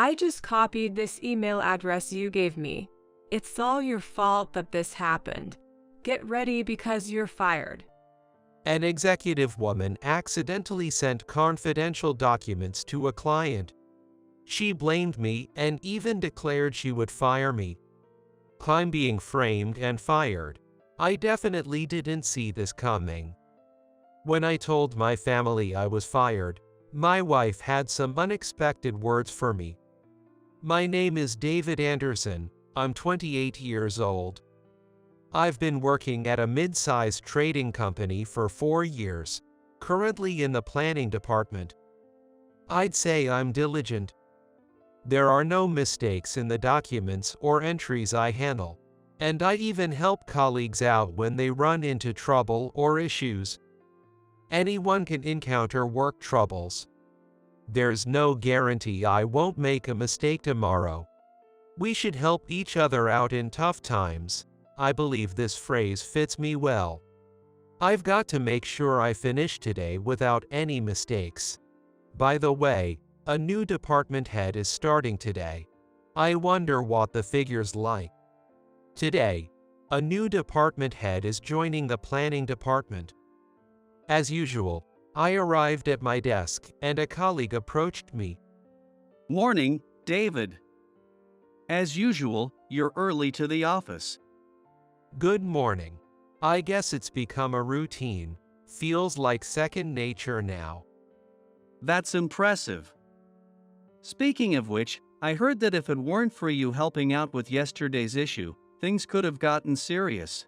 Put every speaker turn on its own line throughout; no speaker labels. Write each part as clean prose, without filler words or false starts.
I just copied this email address you gave me. It's all your fault that this happened. Get ready because you're fired."
An executive woman accidentally sent confidential documents to a client. She blamed me and even declared she would fire me. I'm being framed and fired. I definitely didn't see this coming. When I told my family I was fired, my wife had some unexpected words for me. "My name is David Anderson. I'm 28 years old. I've been working at a mid-sized trading company for 4 years, currently in the planning department. I'd say I'm diligent. There are no mistakes in the documents or entries I handle, and I even help colleagues out when they run into trouble or issues. Anyone can encounter work troubles. There's no guarantee I won't make a mistake tomorrow. We should help each other out in tough times." I believe this phrase fits me well. I've got to make sure I finish today without any mistakes. By the way, a new department head is starting today. I wonder what the figure's like. Today, a new department head is joining the planning department. As usual, I arrived at my desk and a colleague approached me.
"Morning, David. As usual, you're early to the office."
"Good morning. I guess it's become a routine. Feels like second nature now."
"That's impressive. Speaking of which, I heard that if it weren't for you helping out with yesterday's issue, things could have gotten serious.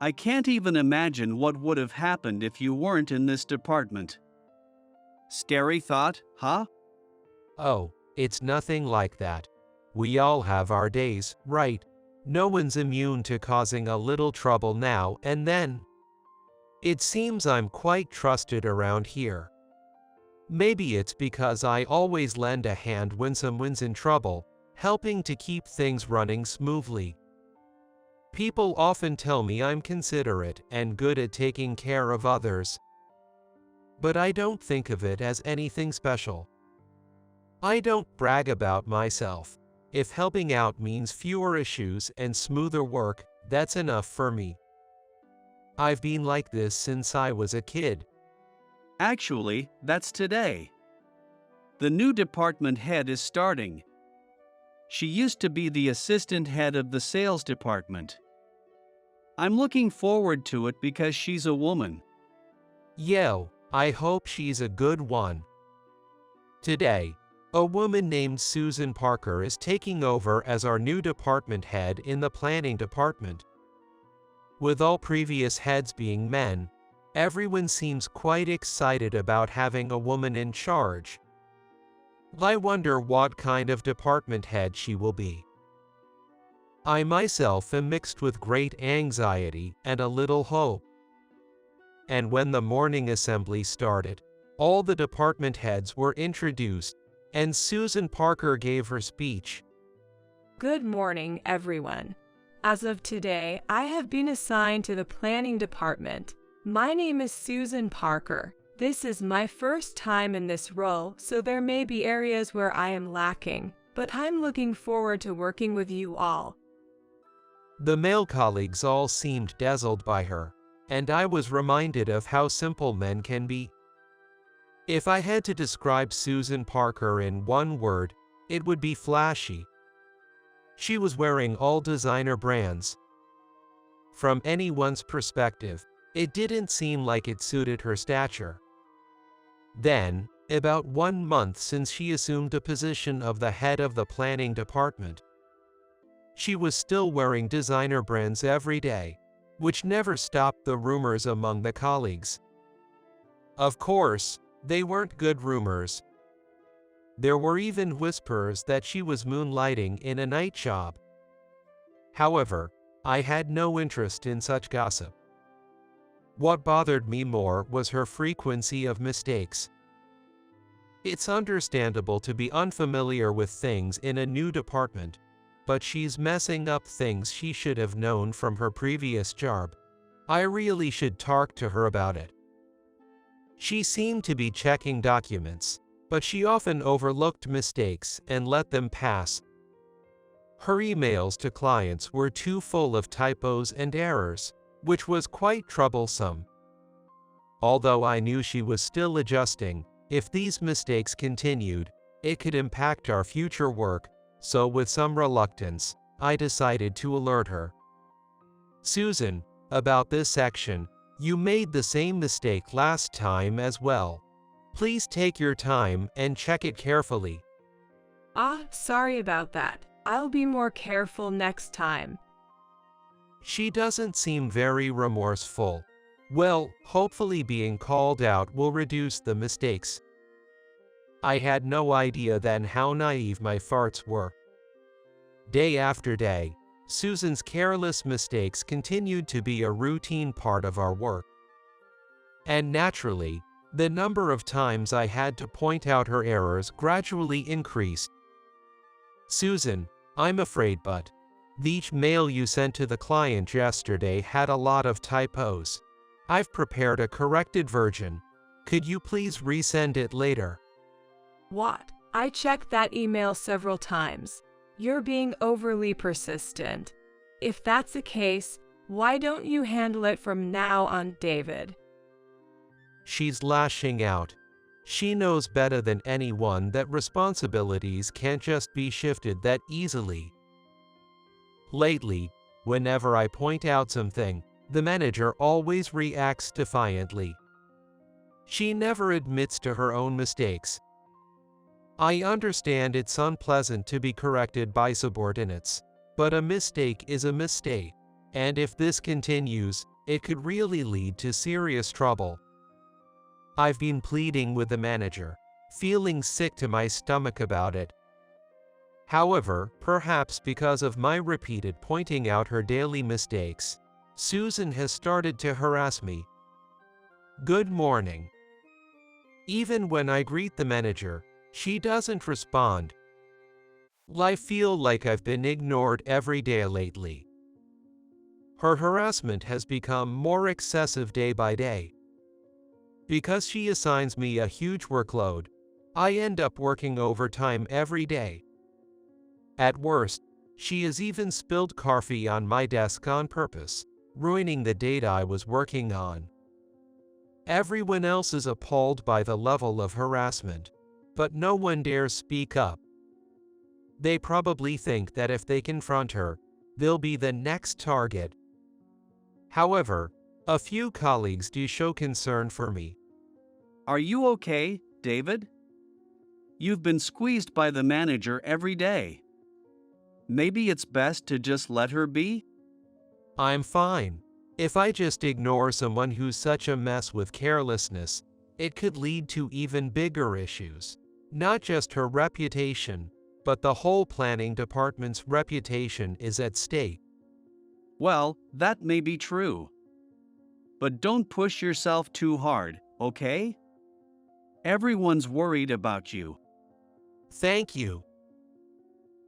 I can't even imagine what would have happened if you weren't in this department." Scary thought, huh?
Oh, it's nothing like that. We all have our days, right? No one's immune to causing a little trouble now and then. It seems I'm quite trusted around here. Maybe it's because I always lend a hand when someone's in trouble, helping to keep things running smoothly. People often tell me I'm considerate and good at taking care of others. But I don't think of it as anything special. I don't brag about myself. If helping out means fewer issues and smoother work, that's enough for me. I've been like this since I was a kid.
Actually, that's today. The new department head is starting. She used to be the assistant head of the sales department. I'm looking forward to it because she's a woman.
Yo, I hope she's a good one. Today, a woman named Susan Parker is taking over as our new department head in the planning department. With all previous heads being men, everyone seems quite excited about having a woman in charge. I wonder what kind of department head she will be. I myself am mixed with great anxiety and a little hope. And when the morning assembly started, all the department heads were introduced, and Susan Parker gave her speech.
Good morning, everyone. As of today, I have been assigned to the planning department. My name is Susan Parker. This is my first time in this role, so there may be areas where I am lacking, but I'm looking forward to working with you all.
The male colleagues all seemed dazzled by her, and I was reminded of how simple men can be. If I had to describe Susan Parker in one word, it would be flashy. She was wearing all designer brands. From anyone's perspective, it didn't seem like it suited her stature. Then, about 1 month since she assumed the position of the head of the planning department, she was still wearing designer brands every day, which never stopped the rumors among the colleagues. Of course, they weren't good rumors. There were even whispers that she was moonlighting in a night job. However, I had no interest in such gossip. What bothered me more was her frequency of mistakes. It's understandable to be unfamiliar with things in a new department, but she's messing up things she should have known from her previous job. I really should talk to her about it. She seemed to be checking documents, but she often overlooked mistakes and let them pass. Her emails to clients were too full of typos and errors, which was quite troublesome. Although I knew she was still adjusting, if these mistakes continued, it could impact our future work, so with some reluctance, I decided to alert her. Susan, about this section, you made the same mistake last time as well. Please take your time and check it carefully.
Sorry about that. I'll be more careful next time.
She doesn't seem very remorseful. Well, hopefully being called out will reduce the mistakes. I had no idea then how naive my farts were. Day after day, Susan's careless mistakes continued to be a routine part of our work. And naturally, the number of times I had to point out her errors gradually increased. Susan, I'm afraid but the mail you sent to the client yesterday had a lot of typos. I've prepared a corrected version. Could you please resend it later?
What? I checked that email several times. You're being overly persistent. If that's the case, why don't you handle it from now on, David?
She's lashing out. She knows better than anyone that responsibilities can't just be shifted that easily. Lately, whenever I point out something, the manager always reacts defiantly. She never admits to her own mistakes. I understand it's unpleasant to be corrected by subordinates, but a mistake is a mistake, and if this continues, it could really lead to serious trouble. I've been pleading with the manager, feeling sick to my stomach about it. However, perhaps because of my repeated pointing out her daily mistakes, Susan has started to harass me. Good morning. Even when I greet the manager, she doesn't respond. I feel like I've been ignored every day lately. Her harassment has become more excessive day by day. Because she assigns me a huge workload, I end up working overtime every day. At worst, she has even spilled coffee on my desk on purpose, ruining the data I was working on. Everyone else is appalled by the level of harassment, but no one dares speak up. They probably think that if they confront her, they'll be the next target. However, a few colleagues do show concern for me.
Are you okay, David? You've been squeezed by the manager every day. Maybe it's best to just let her be?
I'm fine. If I just ignore someone who's such a mess with carelessness, it could lead to even bigger issues. Not just her reputation, but the whole planning department's reputation is at stake.
Well, that may be true. But don't push yourself too hard, okay? Everyone's worried about you.
Thank you.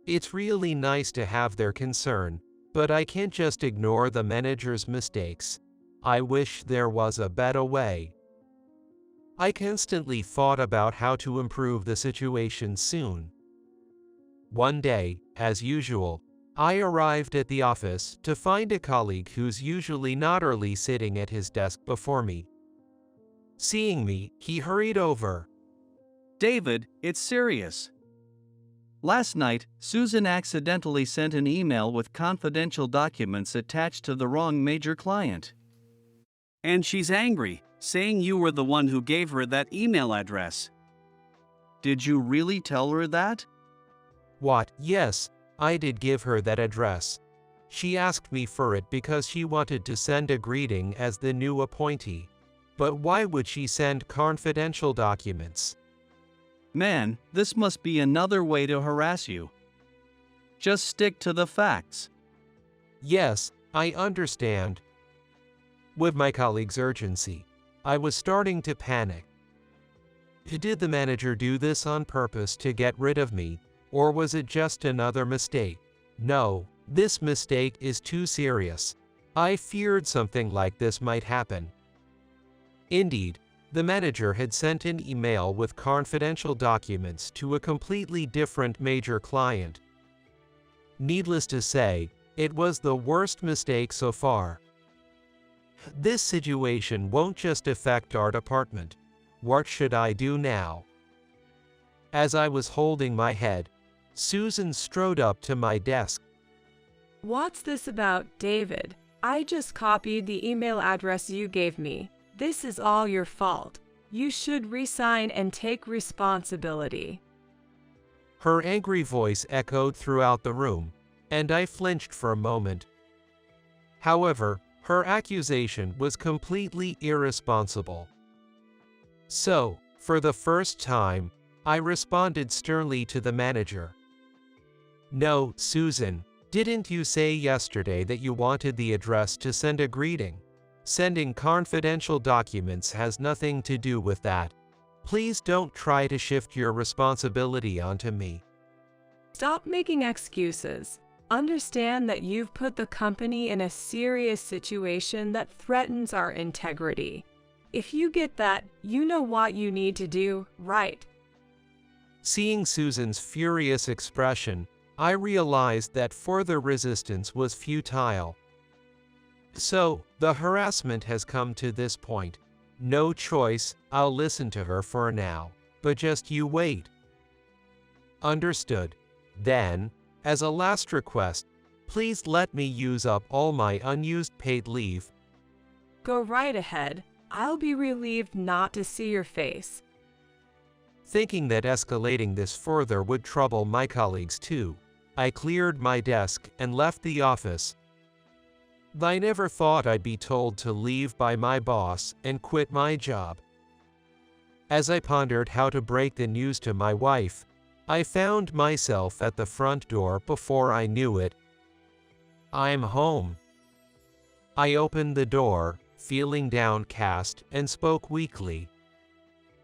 It's really nice to have their concern, but I can't just ignore the manager's mistakes. I wish there was a better way. I constantly thought about how to improve the situation soon. One day, as usual, I arrived at the office to find a colleague who's usually not early sitting at his desk before me. Seeing me, he hurried over.
David, it's serious. Last night, Susan accidentally sent an email with confidential documents attached to the wrong major client. And she's angry, saying you were the one who gave her that email address. Did you really tell her that?
What? Yes, I did give her that address. She asked me for it because she wanted to send a greeting as the new appointee. But why would she send confidential documents?
Man, this must be another way to harass you. Just stick to the facts.
Yes, I understand. With my colleague's urgency, I was starting to panic. Did the manager do this on purpose to get rid of me, or was it just another mistake? No, this mistake is too serious. I feared something like this might happen. Indeed, The manager had sent an email with confidential documents to a completely different major client. Needless to say, it was the worst mistake so far. This situation won't just affect our department. What should I do now? As I was holding my head, Susan strode up to my desk.
What's this about, David? I just copied the email address you gave me. This is all your fault. You should resign and take responsibility.
Her angry voice echoed throughout the room, and I flinched for a moment. However, her accusation was completely irresponsible. So, for the first time, I responded sternly to the manager. No, Susan, didn't you say yesterday that you wanted the address to send a greeting? Sending confidential documents has nothing to do with that. Please don't try to shift your responsibility onto me.
Stop making excuses. Understand that you've put the company in a serious situation that threatens our integrity. If you get that, you know what you need to do, right?
Seeing Susan's furious expression, I realized that further resistance was futile. So, the harassment has come to this point. No choice, I'll listen to her for now, but just you wait. Understood. Then, as a last request, please let me use up all my unused paid leave.
Go right ahead. I'll be relieved not to see your face.
Thinking that escalating this further would trouble my colleagues too, I cleared my desk and left the office. I never thought I'd be told to leave by my boss and quit my job. As I pondered how to break the news to my wife, I found myself at the front door before I knew it. I'm home. I opened the door, feeling downcast, and spoke weakly.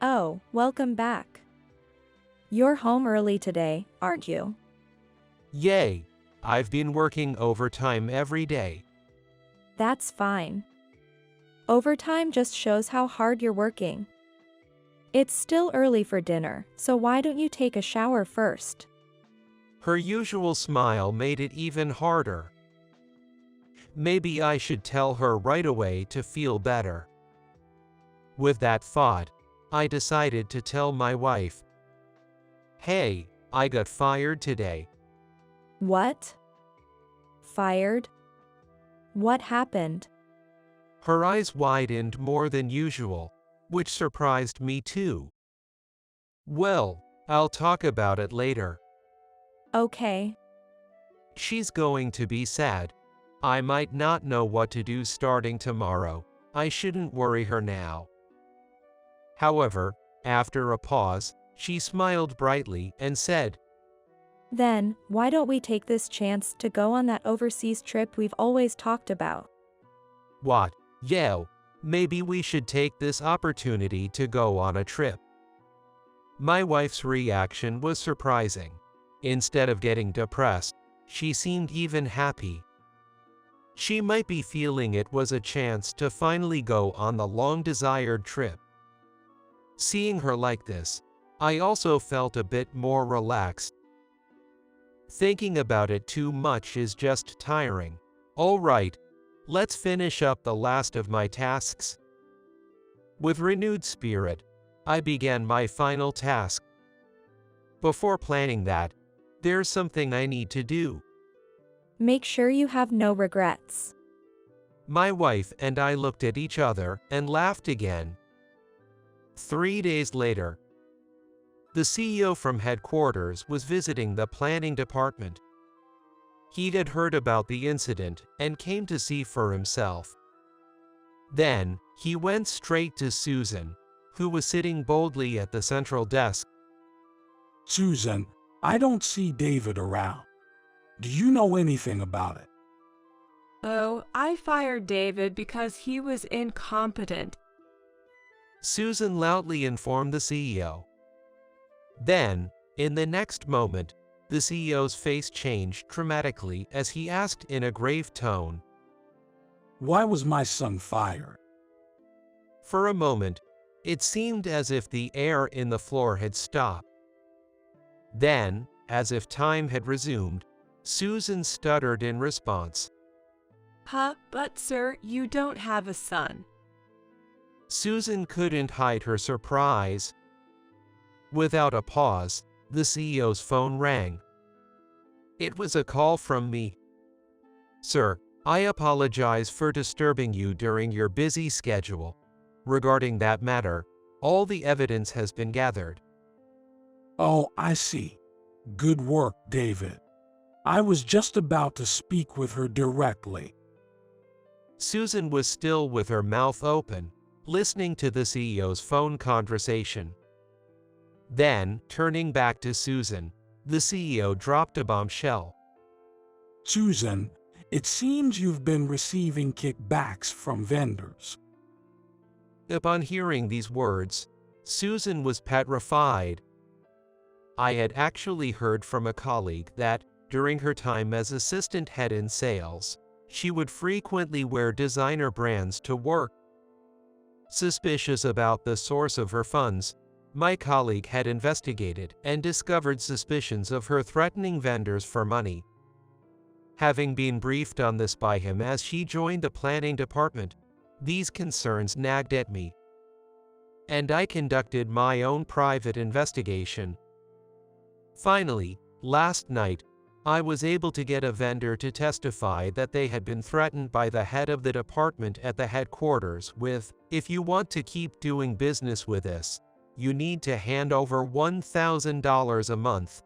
Oh, welcome back. You're home early today, aren't you?
Yay! I've been working overtime every day.
That's fine. Overtime just shows how hard you're working. It's still early for dinner, so why don't you take a shower first?
Her usual smile made it even harder. Maybe I should tell her right away to feel better. With that thought, I decided to tell my wife. Hey, I got fired today.
What? Fired? What happened?
Her eyes widened more than usual, which surprised me too. Well, I'll talk about it later.
Okay.
She's going to be sad. I might not know what to do starting tomorrow. I shouldn't worry her now. However, after a pause, she smiled brightly and said,
Then, why don't we take this chance to go on that overseas trip we've always talked about?
What? Yeah, maybe we should take this opportunity to go on a trip. My wife's reaction was surprising. Instead of getting depressed, she seemed even happy. She might be feeling it was a chance to finally go on the long-desired trip. Seeing her like this, I also felt a bit more relaxed. Thinking about it too much is just tiring. All right, let's finish up the last of my tasks. With renewed spirit, I began my final task. Before planning that, there's something I need to do.
Make sure you have no regrets.
My wife and I looked at each other and laughed again. 3 days later, the CEO from headquarters was visiting the planning department. He had heard about the incident and came to see for himself. Then, he went straight to Susan, who was sitting boldly at the central desk.
Susan, I don't see David around. Do you know anything about it?
Oh, I fired David because he was incompetent.
Susan loudly informed the CEO. Then, in the next moment, the CEO's face changed dramatically as he asked in a grave tone,
Why was my son fired?
For a moment, It seemed as if the air in the floor had stopped. Then, as if time had resumed, Susan stuttered in response.
But sir, you don't have a son.
Susan couldn't hide her surprise. Without a pause, the CEO's phone rang. It was a call from me. Sir, I apologize for disturbing you during your busy schedule. Regarding that matter, all the evidence has been gathered.
Oh, I see. Good work, David. I was just about to speak with her directly.
Susan was still with her mouth open, listening to the CEO's phone conversation. Then, turning back to Susan, the CEO dropped a bombshell.
Susan, it seems you've been receiving kickbacks from vendors.
Upon hearing these words, Susan was petrified. I had actually heard from a colleague that, during her time as assistant head in sales, she would frequently wear designer brands to work. Suspicious about the source of her funds, my colleague had investigated and discovered suspicions of her threatening vendors for money. Having been briefed on this by him as she joined the planning department, these concerns nagged at me, and I conducted my own private investigation. Finally, last night, I was able to get a vendor to testify that they had been threatened by the head of the department at the headquarters with, "If you want to keep doing business with us, you need to hand over $1,000 a month."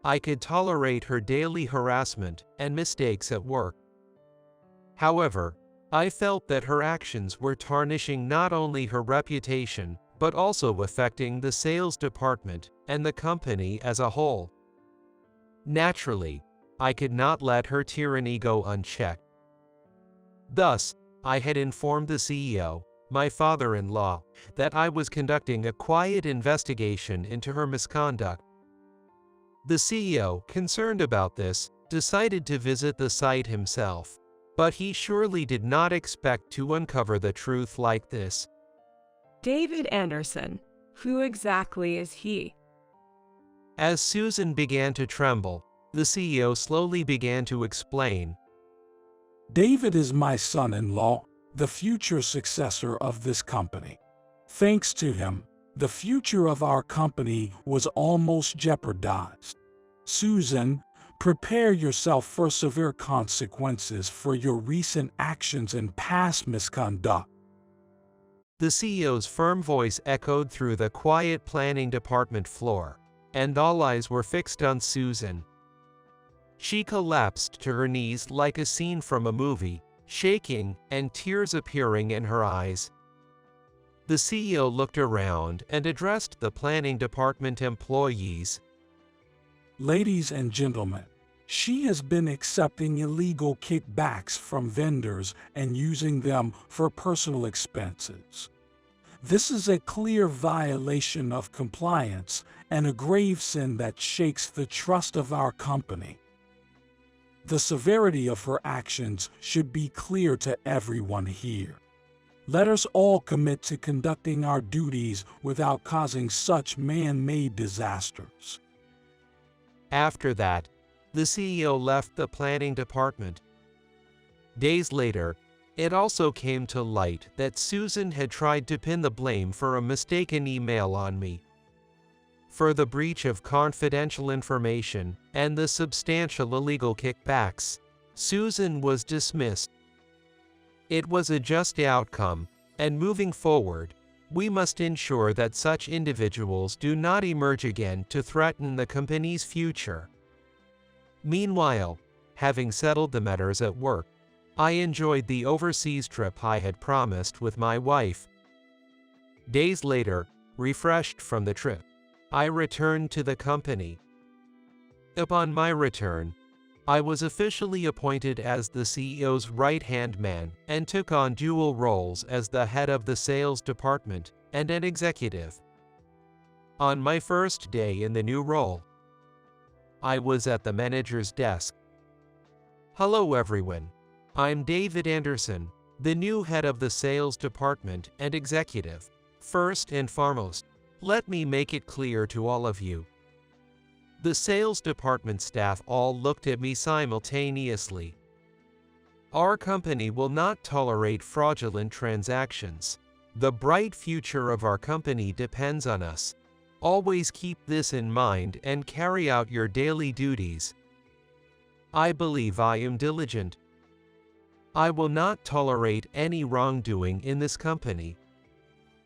I could tolerate her daily harassment and mistakes at work. However, I felt that her actions were tarnishing not only her reputation, but also affecting the sales department and the company as a whole. Naturally, I could not let her tyranny go unchecked. Thus, I had informed the CEO, my father-in-law, that I was conducting a quiet investigation into her misconduct. The CEO, concerned about this, decided to visit the site himself, but he surely did not expect to uncover the truth like this.
David Anderson, who exactly is he?
As Susan began to tremble, the CEO slowly began to explain.
David is my son-in-law, the future successor of this company. Thanks to him, the future of our company was almost jeopardized. Susan, prepare yourself for severe consequences for your recent actions and past misconduct.
The CEO's firm voice echoed through the quiet planning department floor, and all eyes were fixed on Susan. She collapsed to her knees like a scene from a movie, shaking and tears appearing in her eyes. The CEO looked around and addressed the planning department employees.
Ladies and gentlemen, she has been accepting illegal kickbacks from vendors and using them for personal expenses. This is a clear violation of compliance and a grave sin that shakes the trust of our company. The severity of her actions should be clear to everyone here. Let us all commit to conducting our duties without causing such man-made disasters.
After that, the CEO left the planning department. Days later, it also came to light that Susan had tried to pin the blame for a mistaken email on me. For the breach of confidential information and the substantial illegal kickbacks, Susan was dismissed. It was a just outcome, and moving forward, we must ensure that such individuals do not emerge again to threaten the company's future. Meanwhile, having settled the matters at work, I enjoyed the overseas trip I had promised with my wife. Days later, refreshed from the trip, I returned to the company. Upon my return, I was officially appointed as the CEO's right-hand man and took on dual roles as the head of the sales department and an executive. On my first day in the new role, I was at the manager's desk. "Hello everyone, I'm David Anderson, the new head of the sales department and executive. First and foremost, let me make it clear to all of you. The sales department staff all looked at me simultaneously. Our company will not tolerate fraudulent transactions. The bright future of our company depends on us. Always keep this in mind and carry out your daily duties. I believe I am diligent. I will not tolerate any wrongdoing in this company.